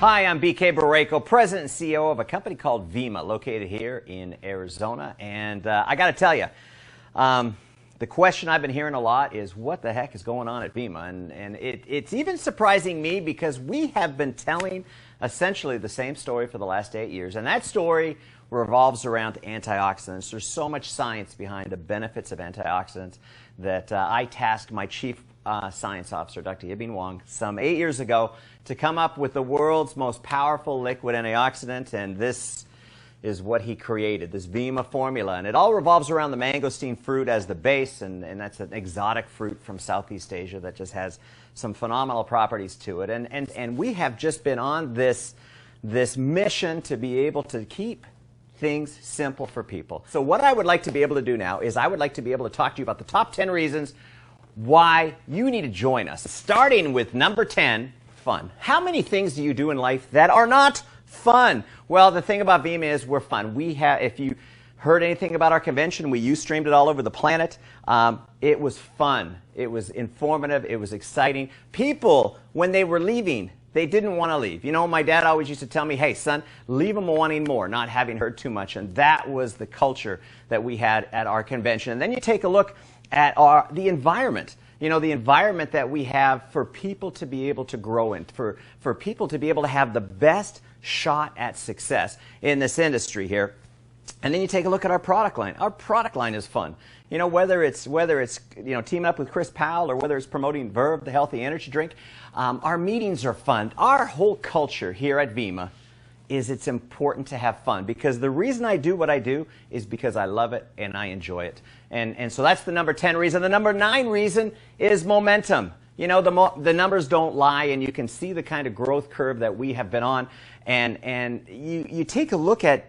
Hi, I'm BK Barreco, President and CEO of a company called Vima, located here in Arizona. And I got to tell you, the question I've been hearing a lot is, what the heck is going on at Vima? And it's even surprising me because we have been telling essentially the same story for the last 8 years. And that story revolves around antioxidants. There's so much science behind the benefits of antioxidants that I tasked my chief science officer, Dr. Yibing Wang, some 8 years ago to come up with the world's most powerful liquid antioxidant, and this is what he created, this Vima formula. And it all revolves around the mangosteen fruit as the base, and that's an exotic fruit from Southeast Asia that just has some phenomenal properties to it. And we have just been on this mission to be able to keep things simple for people. So what I would like to be able to do now is I would like to be able to talk to you about the top 10 reasons why you need to join us. Starting with number 10, fun. How many things do you do in life that are not fun? Well, the thing about Vima is we're fun. We have, if you heard anything about our convention, we streamed it all over the planet. It was fun. It was informative. It was exciting. People, when they were leaving, they didn't want to leave. You know, my dad always used to tell me, hey, son, leave them wanting more, not having heard too much. And that was the culture that we had at our convention. And then you take a look at the environment. You know, the environment that we have for people to be able to grow in, for people to be able to have the best shot at success in this industry here. And then you take a look at our product line. Our product line is fun. You know, whether it's teaming up with Chris Powell or whether it's promoting Verve, the healthy energy drink, our meetings are fun. Our whole culture here at Vima is it's important to have fun, because the reason I do what I do is because I love it and I enjoy it. And so that's the number 10 reason. The number 9 reason is momentum. You know, the numbers don't lie, and you can see the kind of growth curve that we have been on. And you take a look at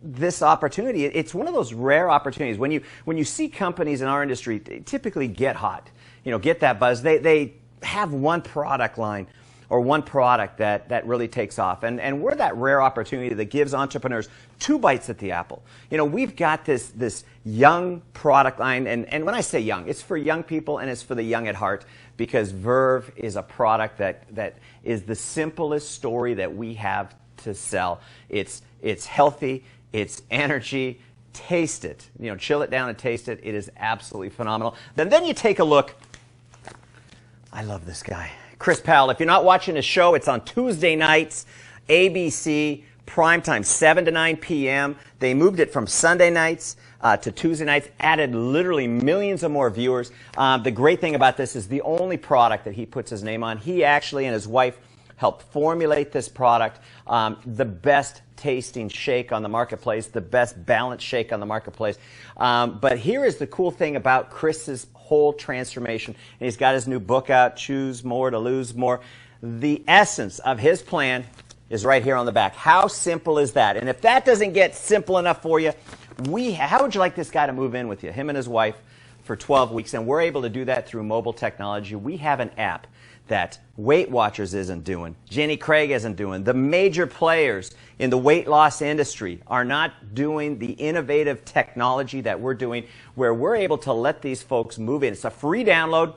this opportunity. It's one of those rare opportunities. When you see companies in our industry typically get hot, you know, get that buzz, they have one product line or one product that really takes off. And we're that rare opportunity that gives entrepreneurs 2 bites at the apple. You know, we've got this young product line, and when I say young, it's for young people and it's for the young at heart, because Verve is a product that is the simplest story that we have to sell. It's healthy, it's energy. Taste it. You know, chill it down and taste it. It is absolutely phenomenal. Then you take a look. I love this guy, Chris Powell. If you're not watching his show, it's on Tuesday nights, ABC, primetime, 7 to 9 p.m. They moved it from Sunday nights to Tuesday nights, added literally millions of more viewers. The great thing about this is the only product that he puts his name on. He actually and his wife helped formulate this product, the best tasting shake on the marketplace, the best balanced shake on the marketplace. But here is the cool thing about Chris's whole transformation. And he's got his new book out, Choose More to Lose More. The essence of his plan is right here on the back. How simple is that? And if that doesn't get simple enough for you, how would you like this guy to move in with you, him and his wife, for 12 weeks? And we're able to do that through mobile technology. We have an app that Weight Watchers isn't doing, Jenny Craig isn't doing. The major players in the weight loss industry are not doing the innovative technology that we're doing, where we're able to let these folks move in. It's a free download.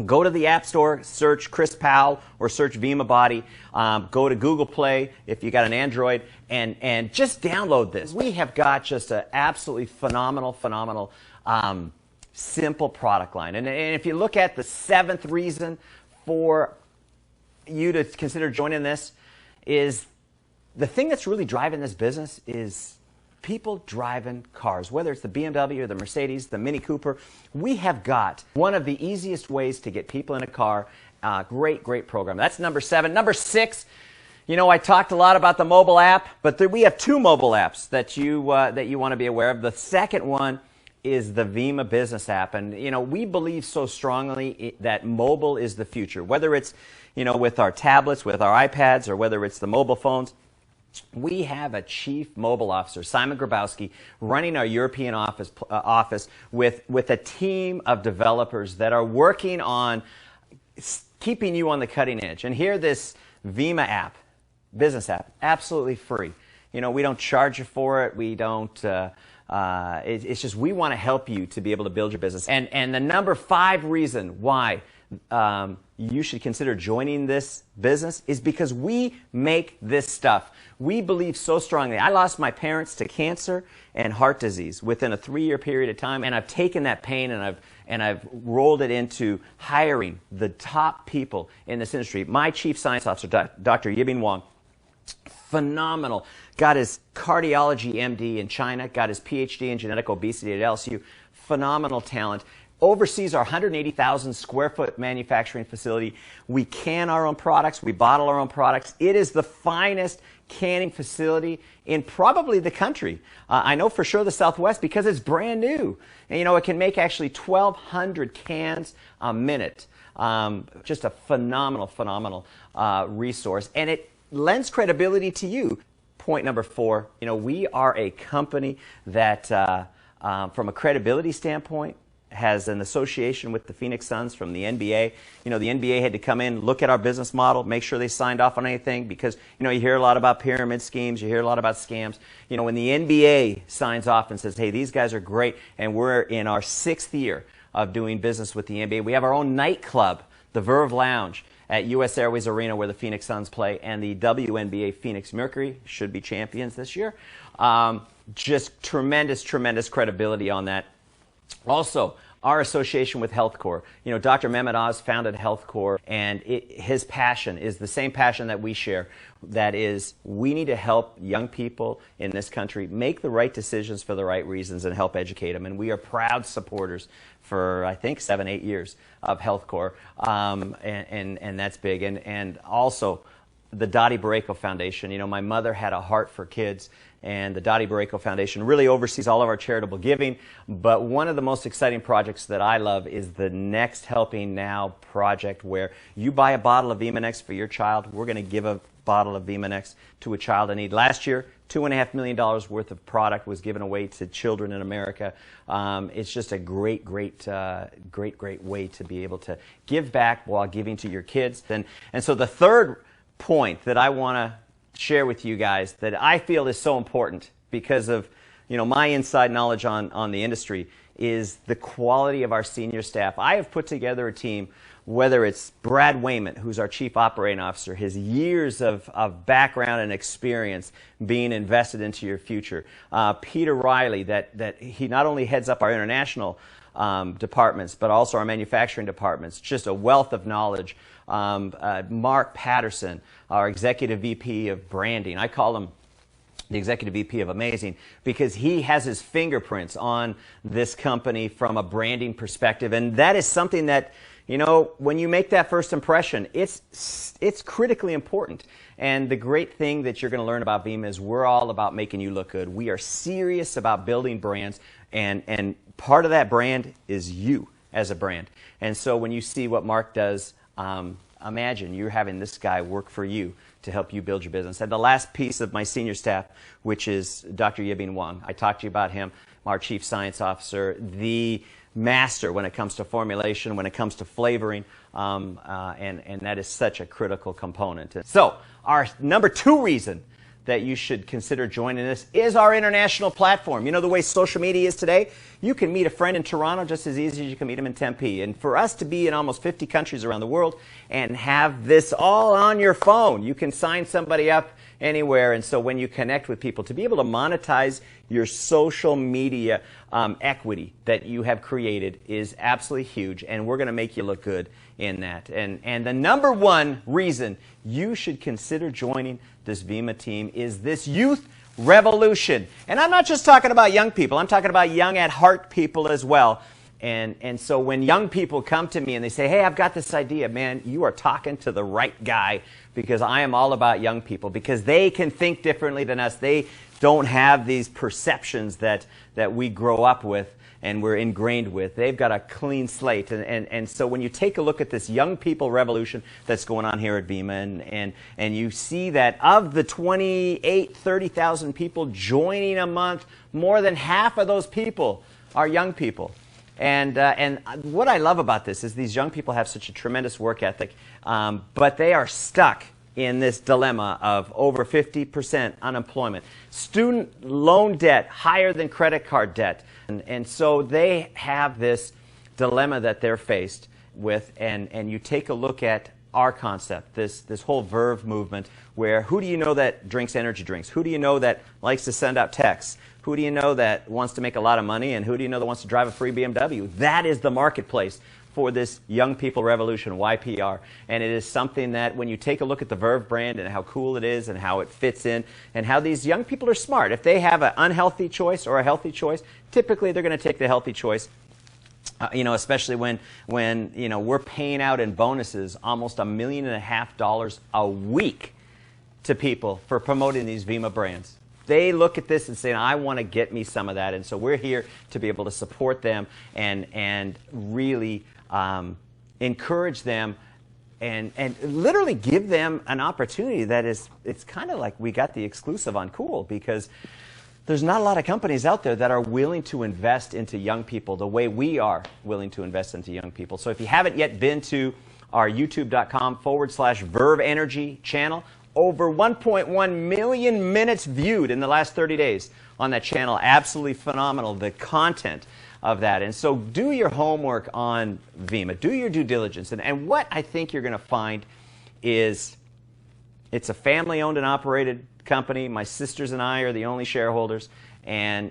Go to the App Store, search Chris Powell or search Vima Body. Go to Google Play if you got an Android, and just download this. We have got just an absolutely phenomenal simple product line. And if you look at the 7th reason for you to consider joining this, is the thing that's really driving this business is people driving cars, whether it's the BMW or the Mercedes, the Mini Cooper. We have got one of the easiest ways to get people in a car. Great program. That's number 7. Number 6, you know, I talked a lot about the mobile app, but we have 2 mobile apps that you want to be aware of. The second one is the Vima business app. And, you know, we believe so strongly that mobile is the future, whether it's, you know, with our tablets, with our iPads, or whether it's the mobile phones. We have a chief mobile officer, Simon Grabowski, running our European office with a team of developers that are working on keeping you on the cutting edge. And here, this Vima app, business app, absolutely free. You know, we don't charge you for it. We don't. It's just we want to help you to be able to build your business. And the number 5 reason why you should consider joining this business is because we make this stuff. We believe so strongly. I lost my parents to cancer and heart disease within a 3-year period of time, and I've taken that pain and I've rolled it into hiring the top people in this industry. My chief science officer, Dr. Yibing Wang, phenomenal. Got his cardiology MD in China, got his PhD in genetic obesity at LSU. Phenomenal talent. Oversees our 180,000 square foot manufacturing facility. We can our own products. We bottle our own products. It is the finest canning facility in probably the country. I know for sure the Southwest because it's brand new. And, it can make actually 1,200 cans a minute. Just a phenomenal resource. And it lends credibility to you. Point number 4, we are a company that, from a credibility standpoint, has an association with the Phoenix Suns from the NBA. The NBA had to come in, look at our business model, make sure they signed off on anything because, you hear a lot about pyramid schemes, you hear a lot about scams. When the NBA signs off and says, hey, these guys are great, and we're in our 6th year of doing business with the NBA. We have our own nightclub, the Verve Lounge, at US Airways Arena where the Phoenix Suns play, and the WNBA Phoenix Mercury should be champions this year. Just tremendous credibility on that. Also, our association with HealthCore. Dr. Mehmet Oz founded HealthCore, and his passion is the same passion that we share. That is, we need to help young people in this country make the right decisions for the right reasons and help educate them. And we are proud supporters for, I think, 7-8 years of HealthCore, and that's big. And also, the Dottie Barreco Foundation. My mother had a heart for kids, and the Dottie Barreco Foundation really oversees all of our charitable giving. But one of the most exciting projects that I love is the Next Helping Now project, where you buy a bottle of VimaNext for your child. We're going to give a bottle of VimaNext to a child in need. Last year, $2.5 million worth of product was given away to children in America. It's just a great way to be able to give back while giving to your kids. And so the third point that I want to share with you guys that I feel is so important because of my inside knowledge on the industry is the quality of our senior staff. I have put together a team, whether it's Brad Wayment, who's our Chief Operating Officer, his years of background and experience being invested into your future. Peter Riley, that he not only heads up our international departments, but also our manufacturing departments, just a wealth of knowledge. Mark Patterson, our Executive VP of Branding. I call him the Executive VP of Amazing because he has his fingerprints on this company from a branding perspective. And that is something that, when you make that first impression, it's critically important. And the great thing that you're going to learn about Vima is we're all about making you look good. We are serious about building brands, and part of that brand is you as a brand. And so when you see what Mark does, imagine you're having this guy work for you to help you build your business. And the last piece of my senior staff, which is Dr. Yibing Wang. I talked to you about him, our Chief Science Officer, the master when it comes to formulation, when it comes to flavoring, and that is such a critical component. So our number 2 reason that you should consider joining us is our international platform. The way social media is today, you can meet a friend in Toronto just as easy as you can meet them in Tempe. And for us to be in almost 50 countries around the world and have this all on your phone, you can sign somebody up anywhere. And so when you connect with people, to be able to monetize your social media equity that you have created is absolutely huge. And we're going to make you look good in that. And the number 1 reason you should consider joining this Vima team is this youth revolution. And I'm not just talking about young people. I'm talking about young at heart people as well. And so when young people come to me and they say, hey, I've got this idea, man, you are talking to the right guy, because I am all about young people, because they can think differently than us. They don't have these perceptions that we grow up with and we're ingrained with. They've got a clean slate. And so when you take a look at this young people revolution that's going on here at Vima, and you see that of the 30,000 people joining a month, more than half of those people are young people. And what I love about this is these young people have such a tremendous work ethic, but they are stuck in this dilemma of over 50% unemployment, student loan debt higher than credit card debt. And so they have this dilemma that they're faced. with, and you take a look at our concept, this whole Verve movement, where who do you know that drinks energy drinks? Who do you know that likes to send out texts? Who do you know that wants to make a lot of money? And who do you know that wants to drive a free BMW? That is the marketplace for this young people revolution, YPR. And it is something that when you take a look at the Verve brand and how cool it is and how it fits in and how these young people are smart. If they have an unhealthy choice or a healthy choice, typically they're going to take the healthy choice. Especially when we're paying out in bonuses almost $1.5 million a week to people for promoting these Vima brands. They look at this and say, I want to get me some of that. And so we're here to be able to support them and really encourage them and literally give them an opportunity that it's kind of like we got the exclusive on Cool, because there's not a lot of companies out there that are willing to invest into young people the way we are willing to invest into young people. So if you haven't yet been to our youtube.com/Verve Energy channel, over 1.1 million minutes viewed in the last 30 days on that channel. Absolutely phenomenal, the content of that. And so do your homework on Vima. Do your due diligence. And what I think you're going to find is it's a family-owned and operated company. My sisters and I are the only shareholders. And